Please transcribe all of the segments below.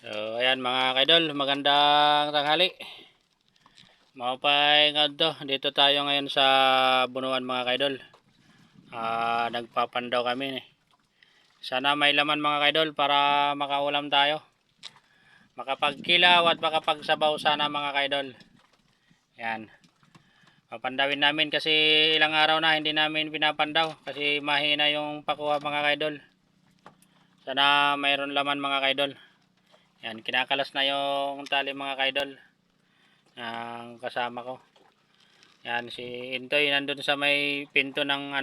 So, ayan mga kaidol, magandang tanghali. Mapay ngadto, dito tayo ngayon sa Bunuan mga kaidol. Nagpapandaw kami eh. Sana may laman mga kaidol para makaulam tayo. Makapagkilaw at makapagsabaw sana mga kaidol. Ayan. Papandawin namin kasi ilang araw na hindi namin pinapandaw kasi mahina yung pakuha mga kaidol. Sana mayroon laman mga kaidol. Yan, kinakalas na yung tali mga kaidol ng kasama ko. Yan, si Intoy nandun sa may pinto ng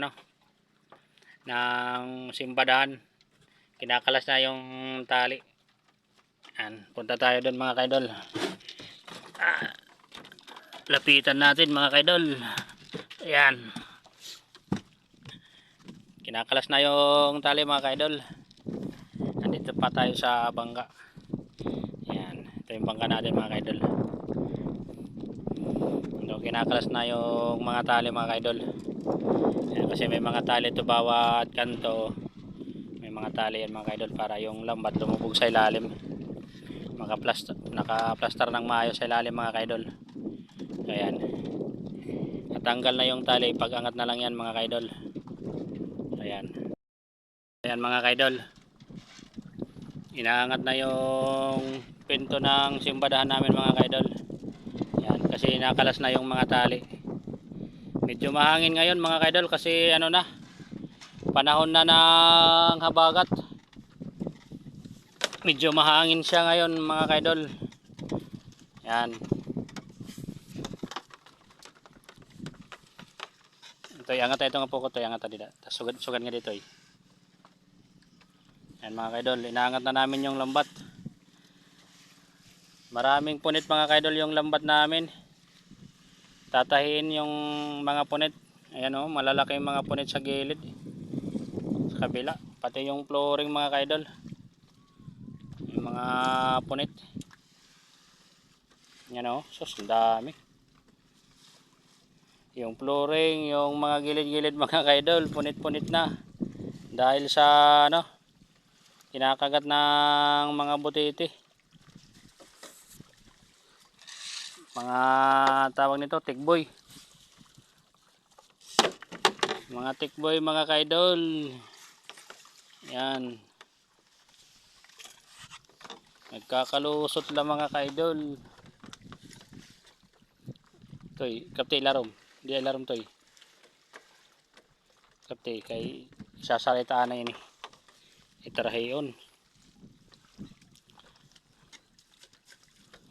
ng simbadahan. Kinakalas na yung tali. Yan, punta tayo doon mga kaidol. Lapitan natin mga kaidol. Yan. Kinakalas na yung tali mga kaidol. Nandito pa tayo sa bangka. Yan, ito yung bangka natin mga kaidol. Kinakalas na yung mga tali mga kaidol. Yan, kasi may mga tali ito bawat kanto. May mga tali yan mga kaidol para yung lambat lumubog sa ilalim. Naka-plaster ng maayos sa ilalim mga kaidol. Ayan. Natanggal na yung tali, pag-angat na lang yan mga kaidol. Ayan. Ayan mga kaidol. Inaangat na yung pinto ng simbadahan namin mga kaidol. Yan, kasi nakalas na yung mga tali. Medyo mahangin ngayon mga kaidol kasi panahon na ng habagat. Medyo mahangin siya ngayon mga kaidol. Yan. Ito, angat ito nga po ko, ito angat dito. Sugad nga dito eh. Yan mga kaidol, inaangat na namin yung lambat. Maraming punit mga kaidol yung lambat namin. Tatahiin yung mga punit. Ayan o, malalaki yung mga punit sa gilid. Sa kabila, pati yung flooring mga kaidol. Yung mga punit. Yan o, sus, ang dami. Yung flooring, yung mga gilid-gilid mga kaidol, punit-punit na. Dahil sa kinakagat ng mga butiti. Mga tawag nito, tikboy. Mga tikboy mga kaidol. Yan. Nagkakalusot lang mga kaidol. Toy, kapte ilarom. Di ilarom toy. Kapte kay sasalitaan na yun eh. Itarahiyon.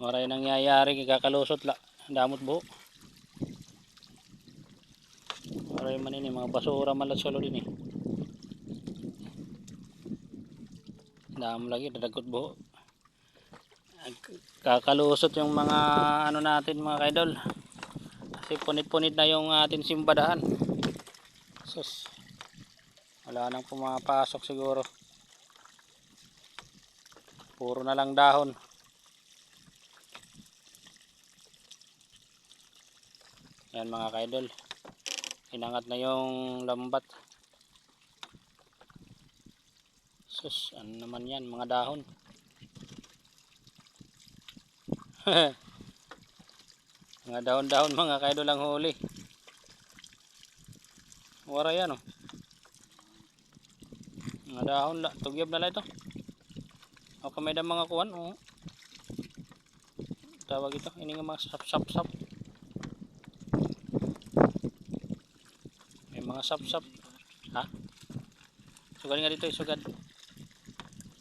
Maray nangyayari kakalusot la. Damot buo. Maray man ini mga basura man solo din eh. Damo lagi dadagot buo. Kakalusot yung mga natin mga kaidol. Kasi punit-punit na yung atin simbadahan. Sus. Wala nang pumapasok siguro. Puro na lang dahon. Yan mga kaidol. Inangat na yung lambat. Sus, ano naman yan, mga dahon. Mga dahon-dahon mga kaidol ang huli. Wara yan oh. Mga dahon la, tugyab na lang ito. O kamay na mga kuwan oh. Tawag ito, ini nga mga sap-sap-sap. May mga sap-sap. Ha? Sugad nga dito, sugad.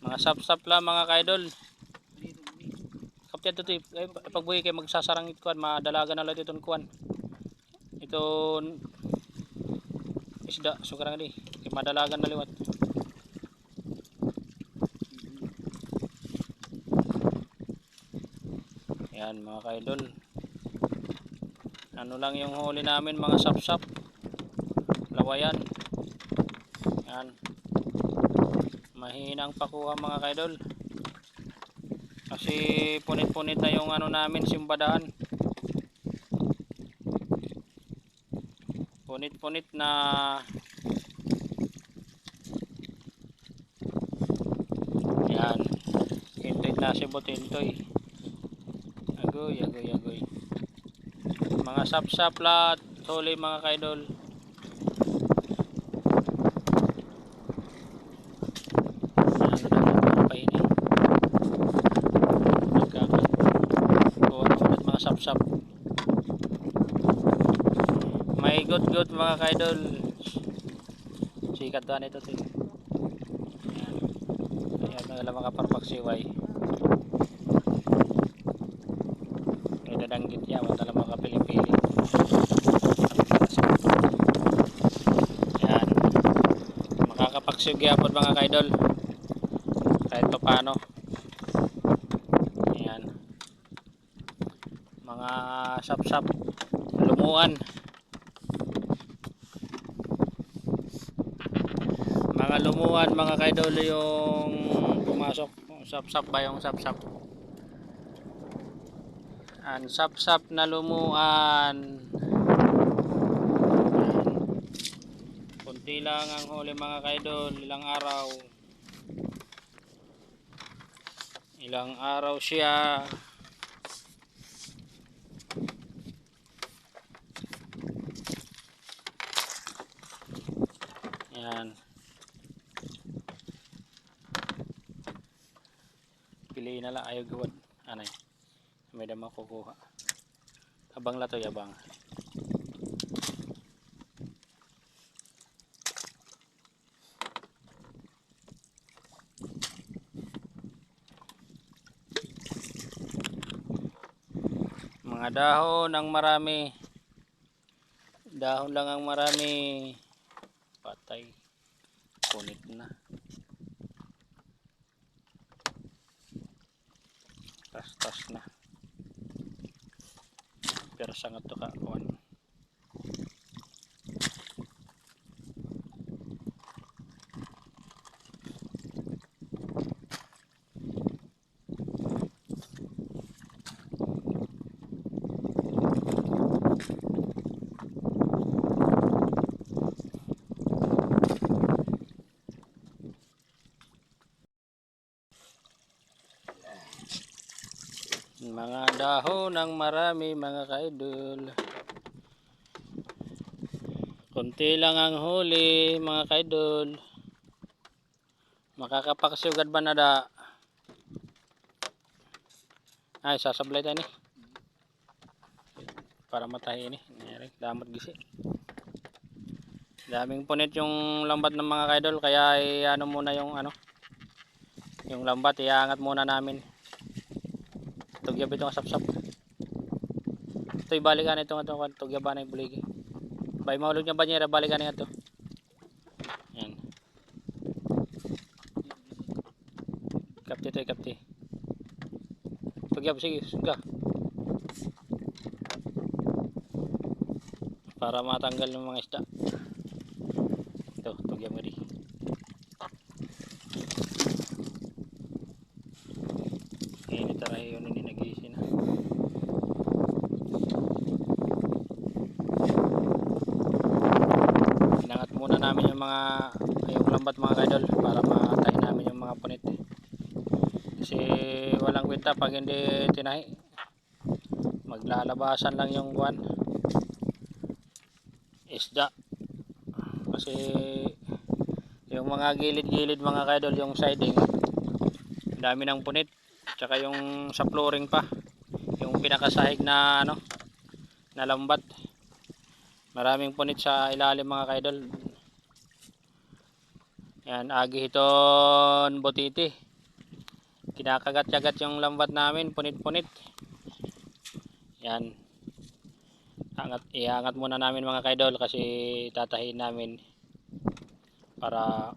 Mga sap-sap lang mga kaidol. Kapya dito, pagbuhi kayo magsasarang ito kuwan, madalaga na lang dito kuwan. Ito isda, sugarang di. Madalagan na liwat. Yan mga kaidol. Ano lang yung huli namin mga sap-sap. Lawayan. Yan. Mahinang pakuha mga kaidol. Kasi punit-punit na yung namin simbadahan. Punit-punit na. Yan. Hintay klase butintoy. Agoy, agoy, agoy. Mga sap-sap lahat. Huli mga kaidol. Mga sap-sap. May good mga kaidol. Sikat doon ito. Ayan. Ayan, wala makaparpaksiway. May dadanggit yan. Wala makapili-pili. Ayan. Makakapaksiw gyapon mga kaidol. Kahit pa paano. Ayan. Mga sap-sap. Lumuan. Mga lumuan mga kaidol yung pumasok. Sap-sap ba yung sap-sap? Ang sap-sap na lumuan. Kunti lang ang huli mga kaidol. Ilang araw siya. Yan. Piliin na lang, ayaw gawad. Anay. May dama kukuha. Abang latoy, abang. Mga dahon ang marami. Dahon lang ang marami. Patay. Punit na. Tas na. Pero sangat to kakuan. Mga dahon ang marami mga kaidol. Kunti lang ang huli mga kaidol. Makakapaksugad ba na da? Ay, sasablay tayo ni. Para matahi ni. Damot gisi. Daming punit yung lambat ng mga kaidol. Kaya ano muna yung yung lambat. Iangat muna namin. Tugyab itong sap-sap. Ito ibalikan itong tugyaban ng buligi. Bay maulog niya ba niya balikan nga to. Yan. Kapti. Tugyab sige, suga. Para matanggal ng mga isda. Ito, tugyab mo rin. Ini tarahe yun ini nag-iisi na. Inangat muna namin yung lambat mga kaidol para matay namin yung mga punit. Kasi walang kwenta pag hindi tinahi. Maglalabasan lang yung buwan. Isda. Kasi yung mga gilid-gilid mga kaidol, yung siding, dami ng punit. Tsaka yung sa flooring pa, yung pinakasahig na na lambat, maraming punit sa ilalim mga kaidol. Yan, agihiton butiti, kinakagat-kagat yung lambat namin, punit-punit. Yan, iangat muna namin mga kaidol kasi tatahin namin para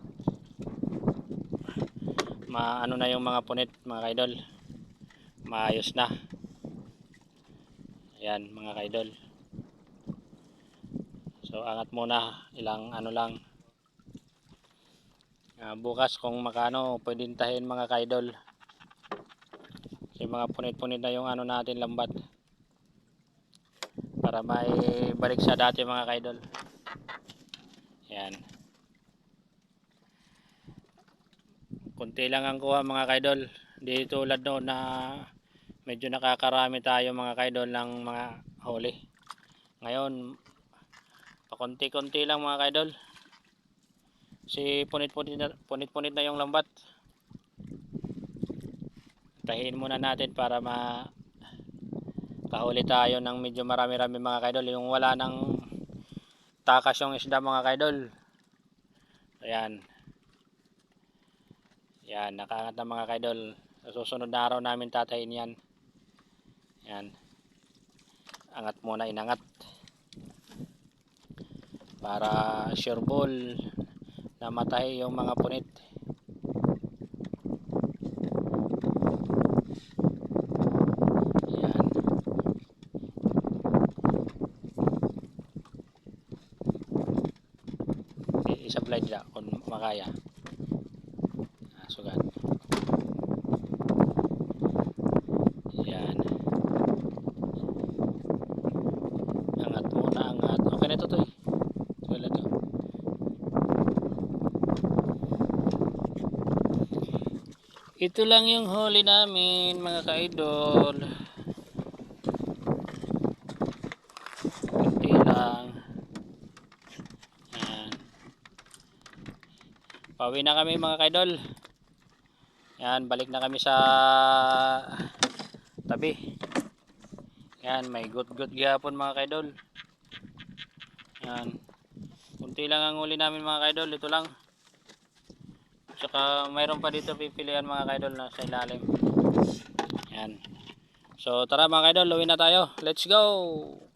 maano na yung mga punit mga kaidol, maayos na. Ayan mga kaidol, so angat muna ilang lang. Bukas kung makano pwedeng tahin mga kaidol kasi mga punit-punit na yung natin lambat para may balik sa dati mga kaidol. Ayan. Kunti lang ang kuha mga kaidol. Di tulad noon na medyo nakakarami tayo mga kaidol ng mga huli. Ngayon, pakunti-kunti lang mga kaidol. Si punit-punit na yung lambat. Tahiin muna natin para makahuli tayo ng medyo marami-rami mga kaidol. Yung wala nang takas yung isda mga kaidol. Ayan. Yan, nakaangat na mga kaidol. Sa susunod na araw namin tatayin yan. Yan. Angat muna, inangat. Para sure ball na matay yung mga punit. Yan. Isa-apply dila kung makaya. Sugan. Yan. Angat muna, angat. Okay na ito to eh. Wala to. Ito lang yung huli namin mga ka-idol. Kunti lang. Yan. Pauwi na kami mga ka-idol. Yan, balik na kami sa tabi. Yan, may gut-gut gihapon mga kaidol. Yan. Kunti lang ang huli namin mga kaidol, ito lang. Tsaka mayroon pa dito pipilian mga kaidol na sa ilalim. Yan. So tara mga kaidol, uwi na tayo. Let's go!